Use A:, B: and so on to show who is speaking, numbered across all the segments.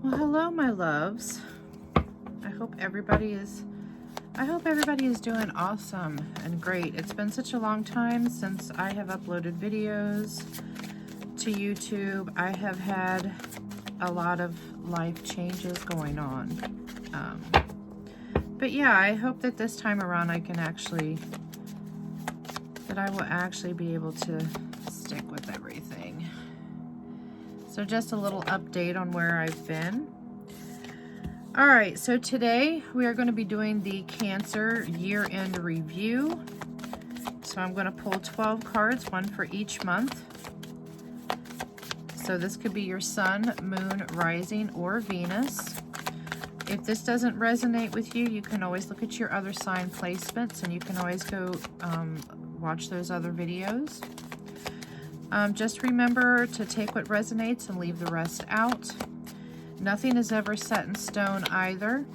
A: Well, hello, my loves. I hope everybody is doing awesome and great. It's been such a long time since I have uploaded videos to YouTube. I have had a lot of life changes going on. But yeah, I hope that this time around I will actually be able to stick with everything. So just a little update on where I've been. All right, so today we are going to be doing the Cancer year-end review. So I'm going to pull 12 cards, one for each month. So this could be your Sun, Moon, Rising, or Venus. If this doesn't resonate with you, you can always look at your other sign placements, and you can always go watch those other videos. Just remember to take what resonates and leave the rest out. Nothing is ever set in stone either.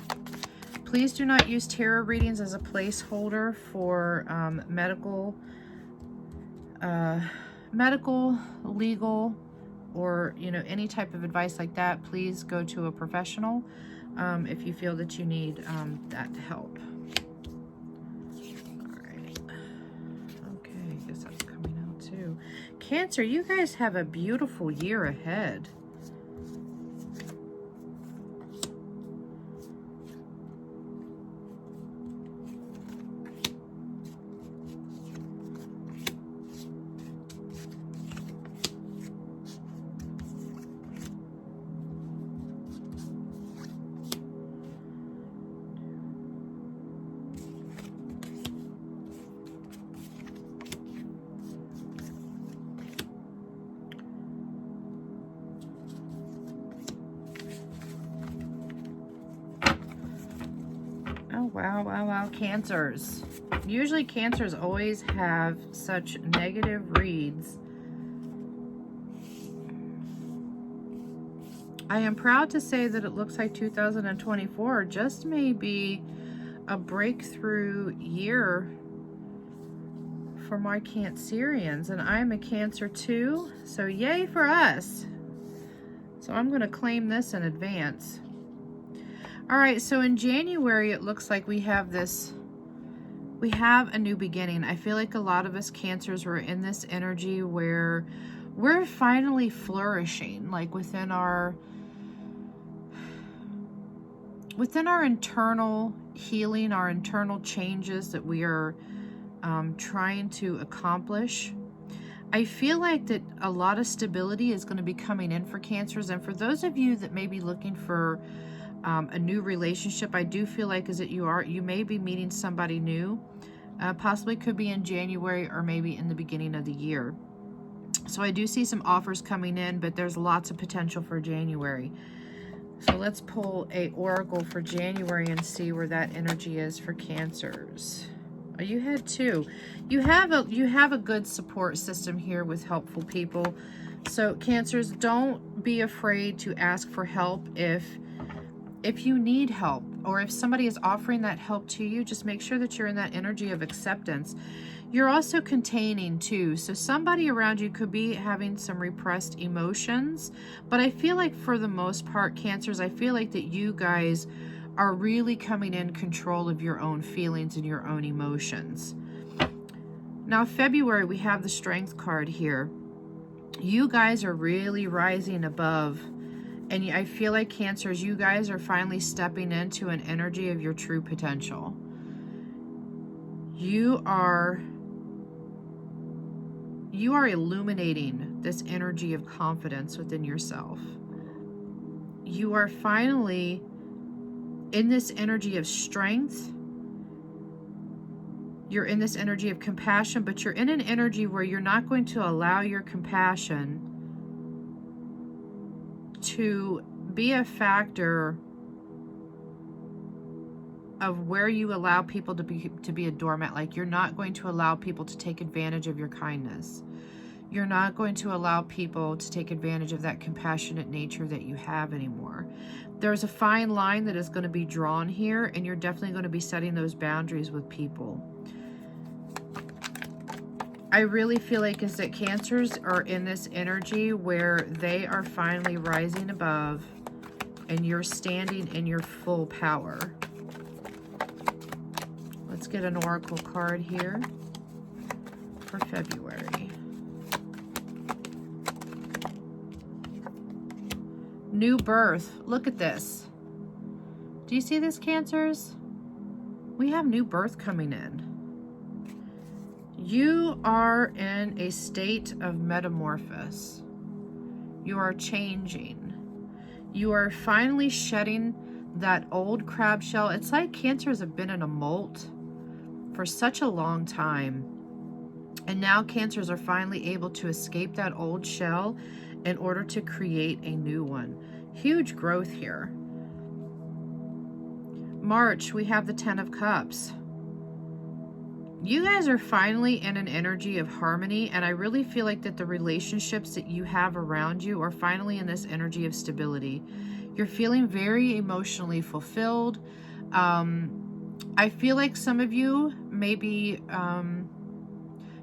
A: Please do not use tarot readings as a placeholder for medical, legal, or any type of advice like that. Please go to a professional if you feel that you need that help. I guess that's coming out too. Cancer, you guys have a beautiful year ahead. Wow, Cancers. Usually Cancers always have such negative reads. I am proud to say that it looks like 2024 just may be a breakthrough year for my Cancerians, and I'm a Cancer too, so yay for us. So I'm going to claim this in advance. All right, so in January, it looks like we have a new beginning. I feel like a lot of us Cancers were in this energy where we're finally flourishing, like within our internal healing, our internal changes that we are trying to accomplish. I feel like that a lot of stability is going to be coming in for Cancers, and for those of you that may be looking for a new relationship, I do feel like you may be meeting somebody new, possibly could be in January or maybe in the beginning of the year. So I do see some offers coming in, but there's lots of potential for January. So let's pull a oracle for January and see where that energy is for Cancers. Oh, you had two. You have a good support system here with helpful people. So Cancers, don't be afraid to ask for help if you need help, or if somebody is offering that help to you. Just make sure that you're in that energy of acceptance. You're also containing too, so somebody around you could be having some repressed emotions, but I feel like for the most part, Cancers, I feel like that you guys are really coming in control of your own feelings and your own emotions. Now February, we have the Strength card here. You guys are really rising above. And I feel like Cancers, you guys are finally stepping into an energy of your true potential. You are illuminating this energy of confidence within yourself. You are finally in this energy of strength. You're in this energy of compassion, but you're in an energy where you're not going to allow your compassion to be a factor of where you allow people to be a doormat. Like, you're not going to allow people to take advantage of your kindness. You're not going to allow people to take advantage of that compassionate nature that you have anymore. There's a fine line that is going to be drawn here, and you're definitely going to be setting those boundaries with people. I really feel like is that Cancers are in this energy where they are finally rising above and you're standing in your full power. Let's get an oracle card here for February. New birth. Look at this. Do you see this, Cancers? We have new birth coming in. You are in a state of metamorphosis. You are changing. You are finally shedding that old crab shell. It's like Cancers have been in a molt for such a long time. And now Cancers are finally able to escape that old shell in order to create a new one. Huge growth here. March, we have the 10 of Cups. You guys are finally in an energy of harmony, and I really feel like that the relationships that you have around you are finally in this energy of stability. You're feeling very emotionally fulfilled. I feel like some of you maybe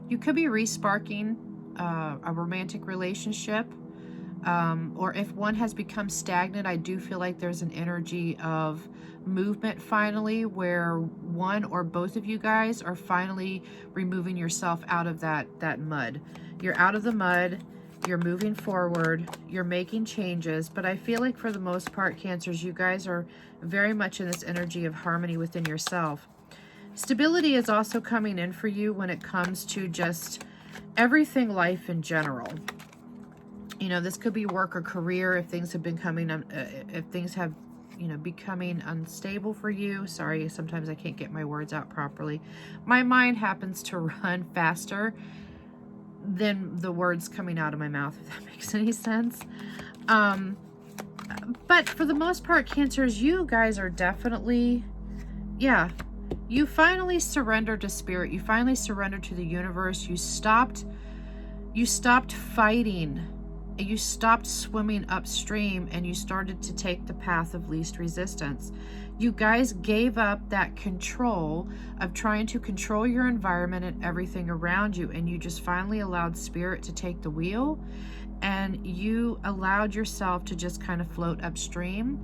A: you could be re-sparking a romantic relationship, or if one has become stagnant, I do feel like there's an energy of movement finally, where one or both of you guys are finally removing yourself out of that mud. You're out of the mud, you're moving forward, you're making changes, but I feel like for the most part, Cancers, you guys are very much in this energy of harmony within yourself. Stability is also coming in for you when it comes to just everything life in general. You know, this could be work or career if things have been coming, if things have, you know, becoming unstable for you. Sorry, sometimes I can't get my words out properly. My mind happens to run faster than the words coming out of my mouth, if that makes any sense. But for the most part, Cancers, you guys are definitely, yeah, you finally surrendered to spirit. You finally surrendered to the universe. You stopped fighting. You stopped swimming upstream, and you started to take the path of least resistance. You guys gave up that control of trying to control your environment and everything around you, and you just finally allowed spirit to take the wheel, and you allowed yourself to just kind of float upstream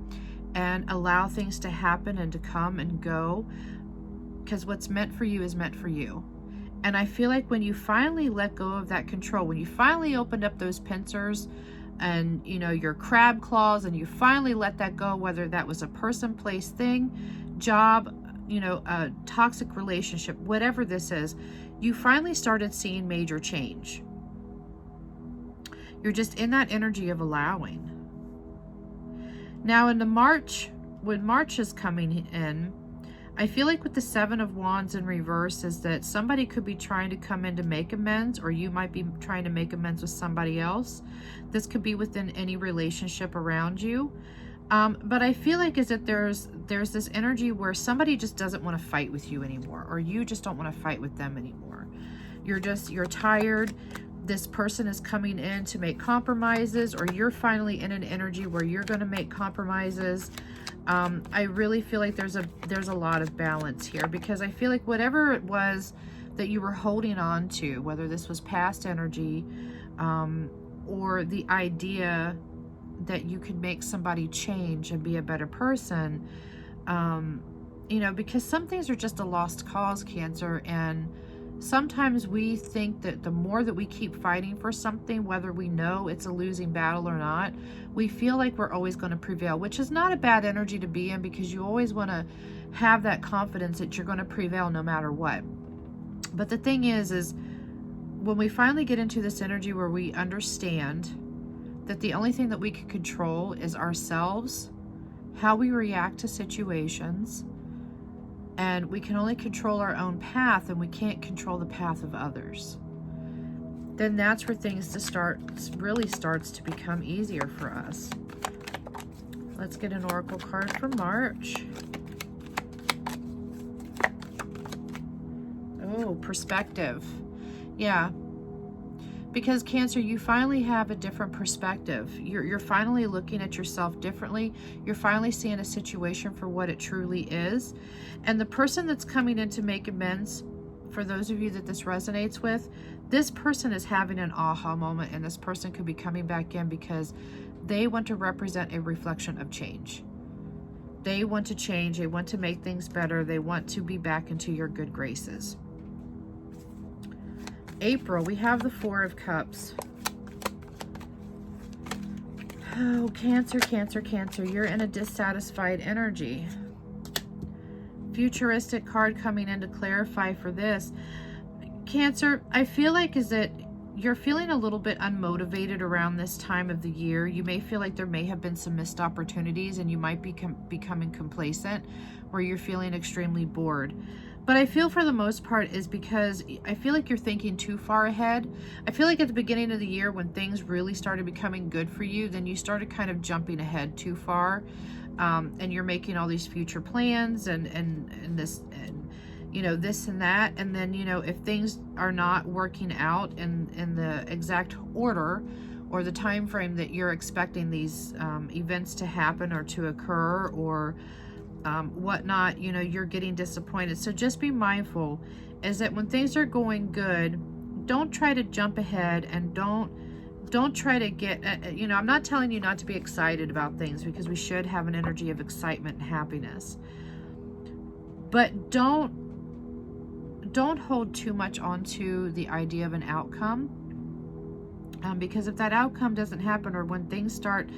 A: and allow things to happen and to come and go, because what's meant for you is meant for you. And I feel like when you finally let go of that control, when you finally opened up those pincers and, you know, your crab claws, and you finally let that go, whether that was a person, place, thing, job, you know, a toxic relationship, whatever this is, you finally started seeing major change. You're just in that energy of allowing. Now in the March, when March is coming in, I feel like with the 7 of Wands in reverse is that somebody could be trying to come in to make amends, or you might be trying to make amends with somebody else. This could be within any relationship around you. But I feel like is that there's this energy where somebody just doesn't want to fight with you anymore, or you just don't want to fight with them anymore. You're tired. This person is coming in to make compromises, or you're finally in an energy where you're going to make compromises. I really feel like there's a lot of balance here, because I feel like whatever it was that you were holding on to, whether this was past energy, or the idea that you could make somebody change and be a better person, you know, because some things are just a lost cause, Cancer, and sometimes we think that the more that we keep fighting for something, whether we know it's a losing battle or not, we feel like we're always going to prevail, which is not a bad energy to be in, because you always want to have that confidence that you're going to prevail no matter what. But the thing is when we finally get into this energy where we understand that the only thing that we can control is ourselves, how we react to situations, and we can only control our own path, and we can't control the path of others, then that's where things really starts to become easier for us. Let's get an oracle card for March. Oh, perspective. Yeah. Because Cancer, you finally have a different perspective. You're finally looking at yourself differently. You're finally seeing a situation for what it truly is. And the person that's coming in to make amends for those of you that this resonates with, this person is having an aha moment, and this person could be coming back in because they want to represent a reflection of change. They want to change. They want to make things better. They want to be back into your good graces. April, we have the Four of Cups. Oh, Cancer, Cancer, Cancer. You're in a dissatisfied energy. Futuristic card coming in to clarify for this. Cancer, I feel like is that you're feeling a little bit unmotivated around this time of the year. You may feel like there may have been some missed opportunities, and you might be becoming complacent, where you're feeling extremely bored. But I feel for the most part is because I feel like you're thinking too far ahead. I feel like at the beginning of the year when things really started becoming good for you, then you started kind of jumping ahead too far. And you're making all these future plans and this, and you know, this and that. And then, you know, if things are not working out in the exact order or the time frame that you're expecting these events to happen or to occur, or whatnot, you know, you're getting disappointed. So just be mindful is that when things are going good, don't try to jump ahead, and don't try to get, you know, I'm not telling you not to be excited about things, because we should have an energy of excitement and happiness. But don't hold too much onto the idea of an outcome. Because if that outcome doesn't happen, or when things start,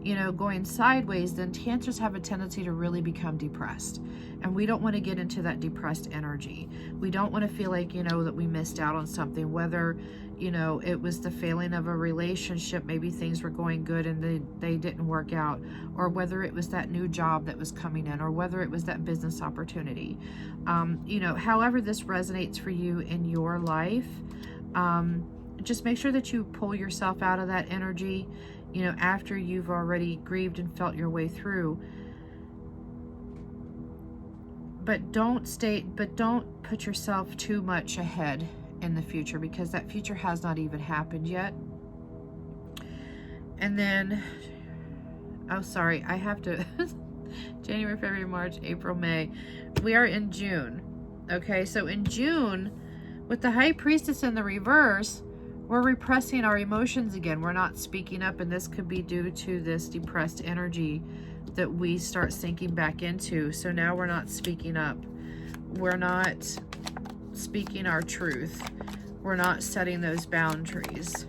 A: you know, going sideways, then Cancers have a tendency to really become depressed. And we don't want to get into that depressed energy. We don't want to feel like, you know, that we missed out on something, whether, you know, it was the failing of a relationship, maybe things were going good and they didn't work out, or whether it was that new job that was coming in, or whether it was that business opportunity. You know, however this resonates for you in your life, just make sure that you pull yourself out of that energy, you know, after you've already grieved and felt your way through. But don't put yourself too much ahead in the future, because that future has not even happened yet. And then, oh, sorry, I have to, January, February, March, April, May. We are in June. Okay, so in June, with the High Priestess in the reverse, we're repressing our emotions again. We're not speaking up, and this could be due to this depressed energy that we start sinking back into. So now we're not speaking up. We're not speaking our truth. We're not setting those boundaries.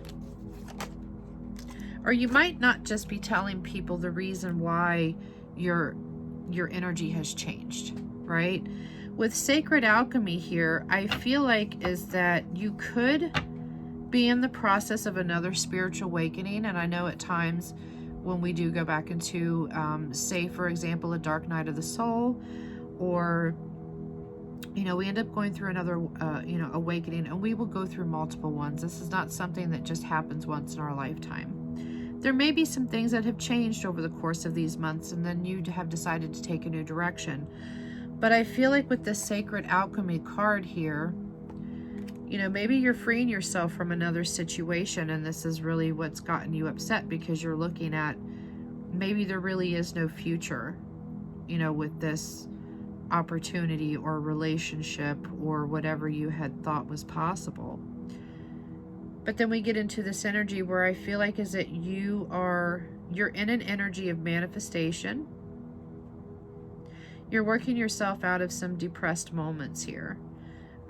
A: Or you might not just be telling people the reason why your energy has changed, right? With Sacred Alchemy here, I feel like is that you could be in the process of another spiritual awakening. And I know at times when we do go back into, say, for example, a dark night of the soul, or, you know, we end up going through another, you know, awakening, and we will go through multiple ones. This is not something that just happens once in our lifetime. There may be some things that have changed over the course of these months, and then you have decided to take a new direction. But I feel like with this Sacred Alchemy card here, you know, maybe you're freeing yourself from another situation, and this is really what's gotten you upset, because you're looking at maybe there really is no future, you know, with this opportunity or relationship or whatever you had thought was possible. But then we get into this energy where I feel like is that you're in an energy of manifestation. You're working yourself out of some depressed moments here.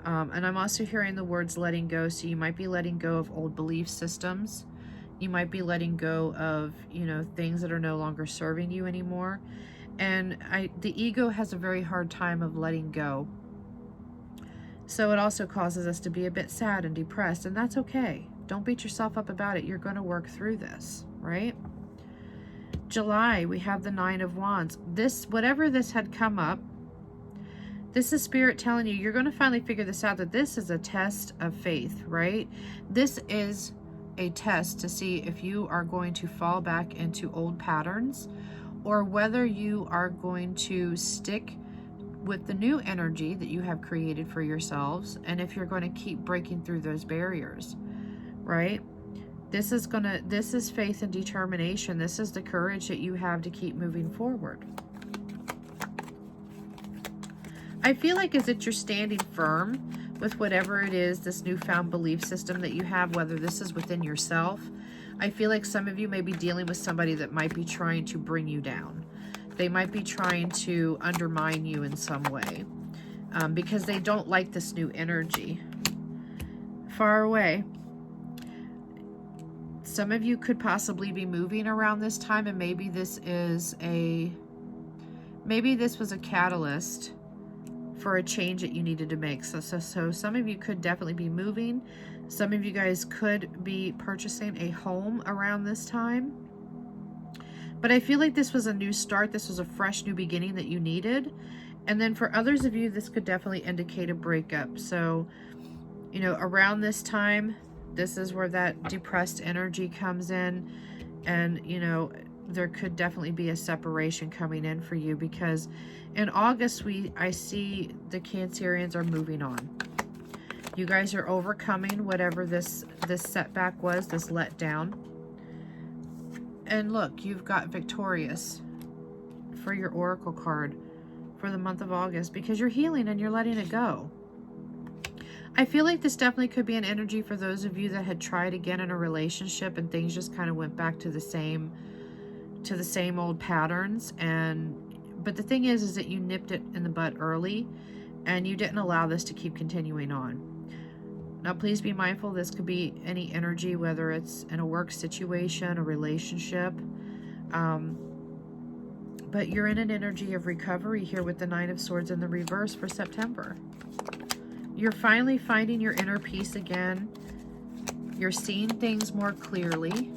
A: And I'm also hearing the words letting go. So you might be letting go of old belief systems. You might be letting go of, you know, things that are no longer serving you anymore. And the ego has a very hard time of letting go. So it also causes us to be a bit sad and depressed, and that's okay. Don't beat yourself up about it. You're going to work through this, right? July, we have the Nine of Wands. This, whatever this had come up, this is Spirit telling you, you're going to finally figure this out, that this is a test of faith, right? This is a test to see if you are going to fall back into old patterns, or whether you are going to stick with the new energy that you have created for yourselves, and if you're going to keep breaking through those barriers, right? This is faith and determination. This is the courage that you have to keep moving forward. I feel like as that you're standing firm, with whatever it is, this newfound belief system that you have, whether this is within yourself. I feel like some of you may be dealing with somebody that might be trying to bring you down. They might be trying to undermine you in some way because they don't like this new energy. Far away. Some of you could possibly be moving around this time, and maybe this was a catalyst for a change that you needed to make. So some of you could definitely be moving. Some of you guys could be purchasing a home around this time. But I feel like this was a new start. This was a fresh new beginning that you needed. And then for others of you, this could definitely indicate a breakup. So, you know, around this time, this is where that depressed energy comes in. And, you know, there could definitely be a separation coming in for you, because in August, I see the Cancerians are moving on. You guys are overcoming whatever this setback was, this letdown. And look, you've got victorious for your oracle card for the month of August, because you're healing and you're letting it go. I feel like this definitely could be an energy for those of you that had tried again in a relationship and things just kind of went back to the same old patterns. But the thing is that you nipped it in the bud early and you didn't allow this to keep continuing on. Now, please be mindful, this could be any energy, whether it's in a work situation, a relationship. But you're in an energy of recovery here with the Nine of Swords in the reverse for September. You're finally finding your inner peace again. You're seeing things more clearly.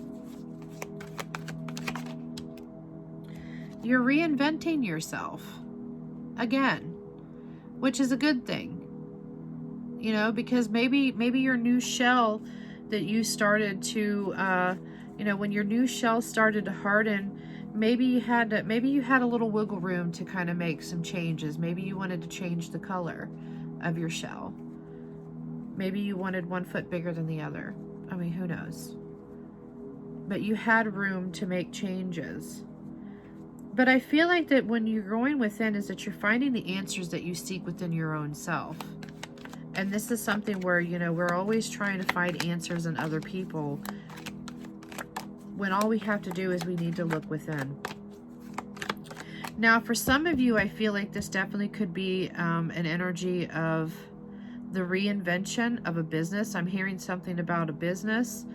A: You're reinventing yourself again, which is a good thing. You know, because maybe your new shell that you started to, you know, when your new shell started to harden, maybe you had a little wiggle room to kind of make some changes. Maybe you wanted to change the color of your shell. Maybe you wanted one foot bigger than the other. I mean, who knows? But you had room to make changes. But I feel like that when you're going within is that you're finding the answers that you seek within your own self. And this is something where, you know, we're always trying to find answers in other people when all we have to do is we need to look within. Now, for some of you, I feel like this definitely could be an energy of the reinvention of a business. I'm hearing something about a business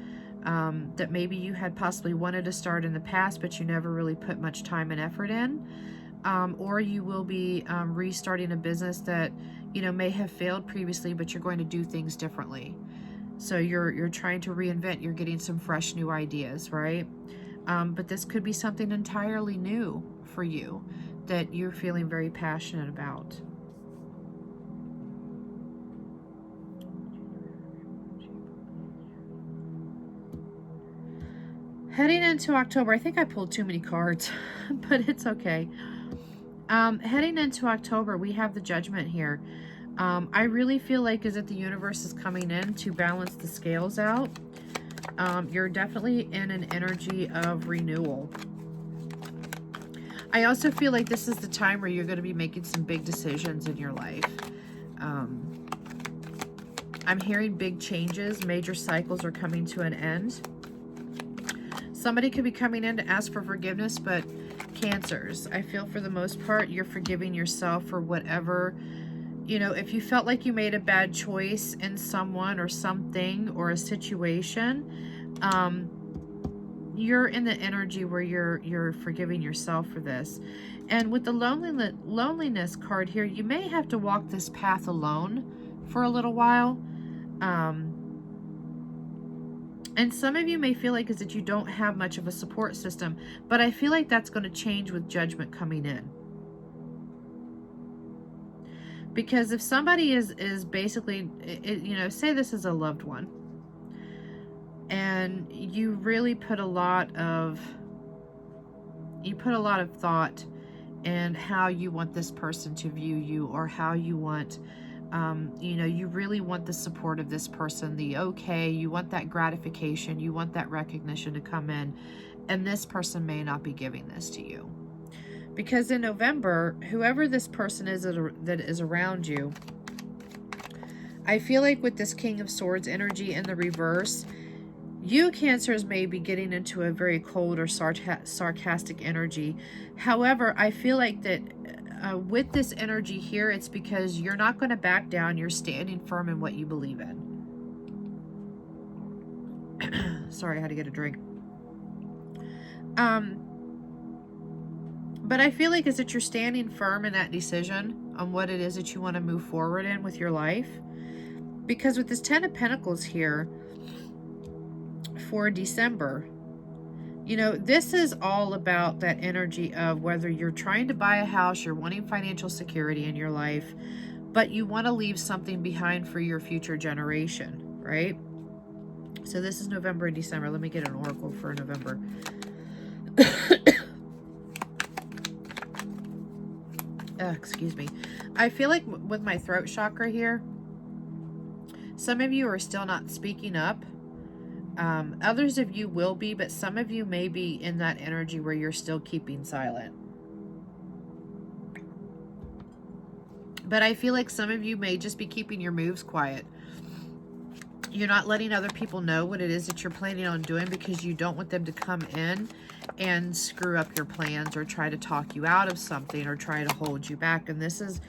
A: that maybe you had possibly wanted to start in the past, but you never really put much time and effort in. Or you will be restarting a business that, you know, may have failed previously, but you're going to do things differently. So you're trying to reinvent. You're getting some fresh new ideas, right? But this could be something entirely new for you that you're feeling very passionate about. Heading into October, I think I pulled too many cards, but it's okay. Heading into October, we have the Judgment here. I really feel like is that the universe is coming in to balance the scales out. You're definitely in an energy of renewal. I also feel like this is the time where you're going to be making some big decisions in your life. I'm hearing big changes. Major cycles are coming to an end. Somebody could be coming in to ask for forgiveness, but Cancers, I feel for the most part, you're forgiving yourself for whatever, you know, if you felt like you made a bad choice in someone or something or a situation, you're in the energy where you're forgiving yourself for this. And with the loneliness card here, you may have to walk this path alone for a little while. And some of you may feel like is that you don't have much of a support system, but I feel like that's going to change with Judgment coming in. Because if somebody is basically, you know, say this is a loved one, and you really put a lot of thought in how you want this person to view you, or how you want, you know, you really want the support of this person, the okay, you want that gratification, you want that recognition to come in, and this person may not be giving this to you. Because in November, whoever this person is that is around you, I feel like with this King of Swords energy in the reverse, you Cancers may be getting into a very cold or sarcastic energy. However, I feel like that with this energy here, it's because you're not going to back down. You're standing firm in what you believe in. Sorry, I had to get a drink. But I feel like is that you're standing firm in that decision on what it is that you want to move forward in with your life. Because with this 10 of Pentacles here for December, you know, this is all about that energy of whether you're trying to buy a house, you're wanting financial security in your life, but you want to leave something behind for your future generation, right? So this is November and December. Let me get an oracle for November. Excuse me. I feel like with my throat chakra here, some of you are still not speaking up. Others of you will be, but some of you may be in that energy where you're still keeping silent. But I feel like some of you may just be keeping your moves quiet. You're not letting other people know what it is that you're planning on doing because you don't want them to come in and screw up your plans or try to talk you out of something or try to hold you back. And this is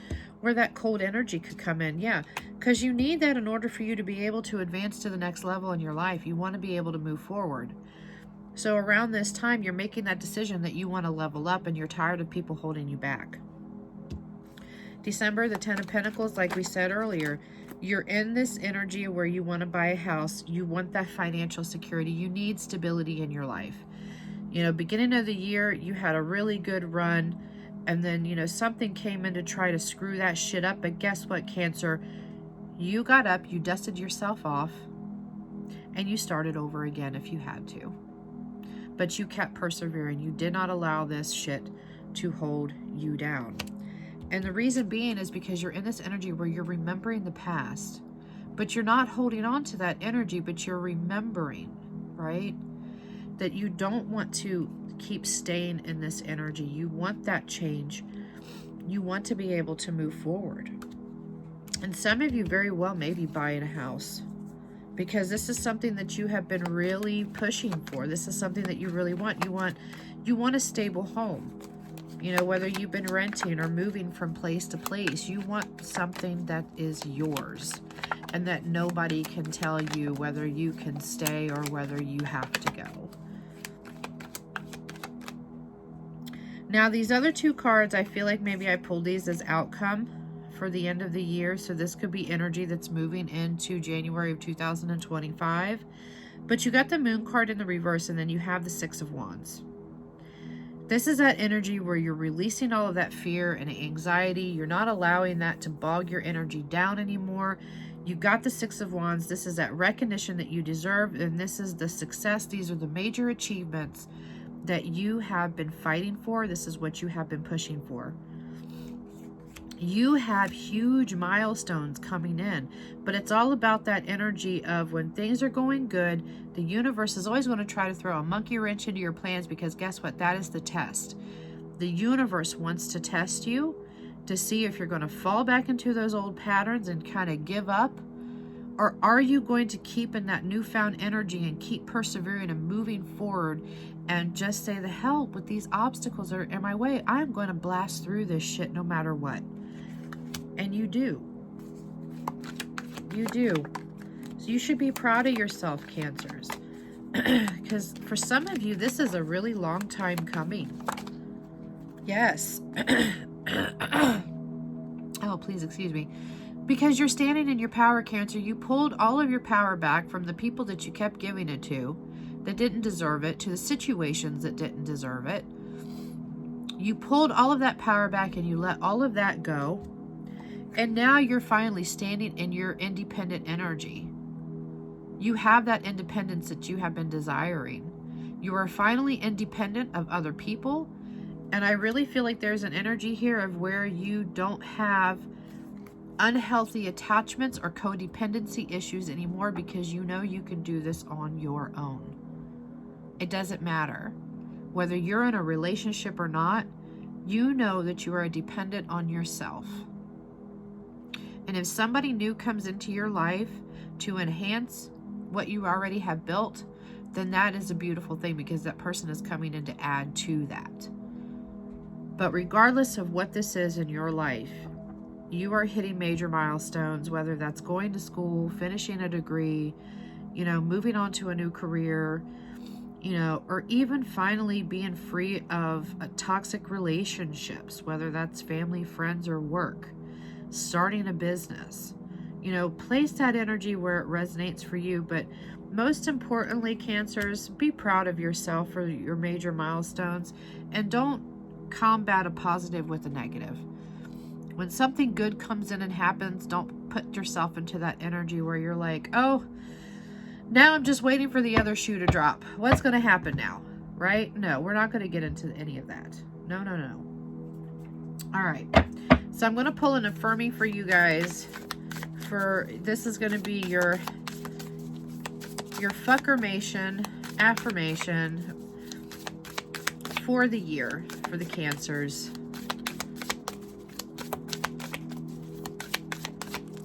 A: where that cold energy could come in. Yeah, because you need that in order for you to be able to advance to the next level in your life. You want to be able to move forward. So around this time, you're making that decision that you want to level up and you're tired of people holding you back. December, the 10 of Pentacles, like we said earlier, you're in this energy where you want to buy a house. You want that financial security. You need stability in your life. You know, beginning of the year, you had a really good run. And then, you know, something came in to try to screw that shit up. But guess what, Cancer? You got up, you dusted yourself off, and you started over again if you had to. But you kept persevering. You did not allow this shit to hold you down. And the reason being is because you're in this energy where you're remembering the past, but you're not holding on to that energy, but you're remembering, right? That you don't want to keep staying in this energy. You want that change. You want to be able to move forward. And some of you very well may be buying a house because this is something that you have been really pushing for. This is something that you really want. You want a stable home. You know, whether you've been renting or moving from place to place, you want something that is yours and that nobody can tell you whether you can stay or whether you have to go. Now, these other two cards, I feel like maybe I pulled these as outcome for the end of the year. So this could be energy that's moving into January of 2025. But you got the Moon card in the reverse, and then you have the Six of Wands. This is that energy where you're releasing all of that fear and anxiety. You're not allowing that to bog your energy down anymore. You got the Six of Wands. This is that recognition that you deserve, and this is the success. These are the major achievements that you have been fighting for. This is what you have been pushing for. You have huge milestones coming in, but it's all about that energy of when things are going good, the universe is always going to try to throw a monkey wrench into your plans because guess what? That is the test. The universe wants to test you to see if you're going to fall back into those old patterns and kind of give up, or are you going to keep in that newfound energy and keep persevering and moving forward and just say the hell with these obstacles are in my way. I'm going to blast through this shit no matter what. And you do. You do. So you should be proud of yourself, Cancers. Because for some of you, this is a really long time coming. Yes. Oh, please excuse me. Because you're standing in your power, Cancer. You pulled all of your power back from the people that you kept giving it to that didn't deserve it, to the situations that didn't deserve it. You pulled all of that power back and you let all of that go. And now you're finally standing in your independent energy. You have that independence that you have been desiring. You are finally independent of other people. And I really feel like there's an energy here of where you don't have unhealthy attachments or codependency issues anymore because you know you can do this on your own. It doesn't matter. Whether you're in a relationship or not, you know that you are dependent on yourself. And if somebody new comes into your life to enhance what you already have built, then that is a beautiful thing, because that person is coming in to add to that. But regardless of what this is in your life, you are hitting major milestones, whether that's going to school, finishing a degree, you know, moving on to a new career, you know, or even finally being free of toxic relationships, whether that's family, friends, or work, starting a business. You know, place that energy where it resonates for you. But most importantly, Cancers, be proud of yourself for your major milestones, and don't combat a positive with a negative. When something good comes in and happens, don't put yourself into that energy where you're like, oh, now I'm just waiting for the other shoe to drop. What's going to happen now? Right? No, we're not going to get into any of that. No, no, no. All right. So I'm going to pull an affirming for you guys. This is going to be your fuckirmation affirmation for the year for the Cancers.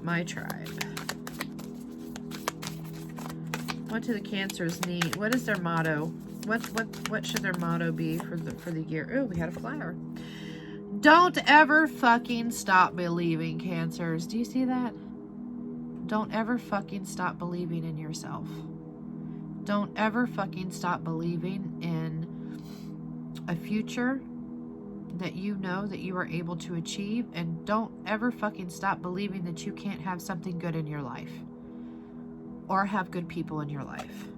A: My tribe. What do the Cancers need? What is their motto? What should their motto be for the year? Oh, we had a flower. Don't ever fucking stop believing, Cancers. Do you see that? Don't ever fucking stop believing in yourself. Don't ever fucking stop believing in a future that you know that you are able to achieve, and don't ever fucking stop believing that you can't have something good in your life or have good people in your life.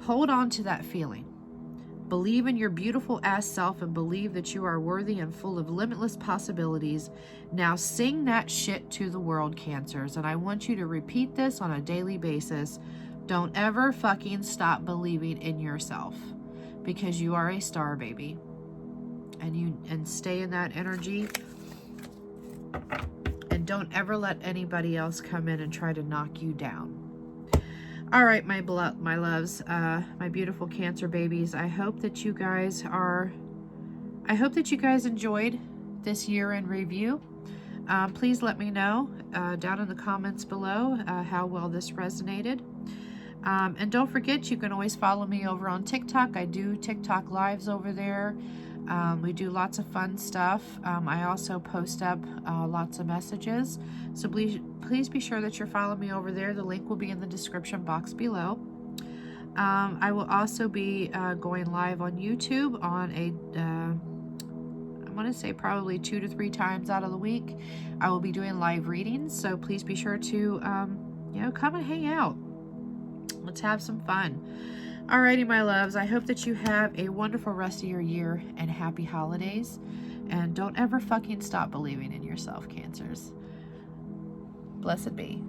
A: Hold on to that feeling. Believe in your beautiful ass self and believe that you are worthy and full of limitless possibilities. Now sing that shit to the world, Cancers, and I want you to repeat this on a daily basis. Don't ever fucking stop believing in yourself, because you are a star, baby. And stay in that energy, and don't ever let anybody else come in and try to knock you down. All right, my loves, my beautiful Cancer babies, I hope that you guys enjoyed this year in review. Please let me know down in the comments below how well this resonated. And don't forget, you can always follow me over on TikTok. I do TikTok lives over there. We do lots of fun stuff. I also post up lots of messages. So please be sure that you're following me over there. The link will be in the description box below. I will also be going live on YouTube on I want to say probably 2 to 3 times out of the week. I will be doing live readings. So please be sure to, come and hang out. Let's have some fun. Alrighty, my loves, I hope that you have a wonderful rest of your year and happy holidays. And don't ever fucking stop believing in yourself, Cancers. Blessed be.